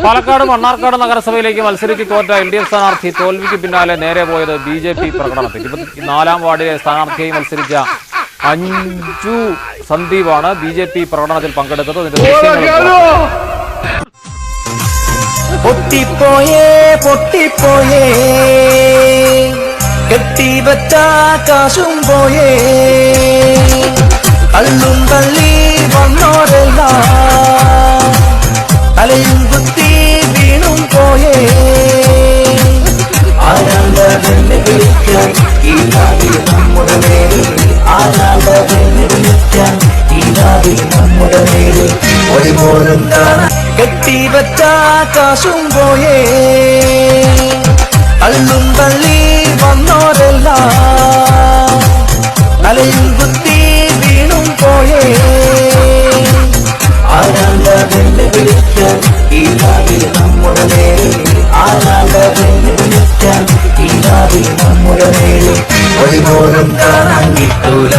പാലക്കാട് മണ്ണാർക്കാട് നഗരസഭയിലേക്ക് മത്സരിച്ച് തോറ്റ LDF സ്ഥാനാർത്ഥി തോൽവിക്ക് പിന്നാലെ നേരെ പോയത് BJP പ്രകടനത്തിൽ. 24-ാം വാർഡിലെ സ്ഥാനാർത്ഥിയായി മത്സരിച്ച അഞ്ജു സന്ദീപാണ് BJP പ്രകടനത്തിൽ പങ്കെടുത്തത്. പൊട്ടിപ്പോയേ പൊട്ടിപ്പോയേ കെട്ടിവച്ച കാശും പോയേ കള്ളും തള്ളി വന്നോരെല്ലാം തലയും കുത്തി വീണും പോയേ ആരാധനെ വിളിക്കാൻ ഈ നാവിൽ നമ്മുടെ നേരിൽ ആരാധനെ വിളിക്കാൻ ഈ നാവിൽ നമ്മുടെ നേരിൽ ഒരുപോലും കാണാൻ കെട്ടിവച്ച കാശും പോയേ കള്ളും തള്ളി വന്നോരെല്ലാം തലയും കുത്തി വീണും പോയേ ആരാധനെ വിളിക്കാൻ ഈ നാവിൽ നമ്മുടെ നേരിൽ ആരാധനെ വിളിക്കാൻ ഈ നാവിൽ നമ്മുടെ നേരിൽ ഒരുപോലും കാണാൻ കിട്ടൂല.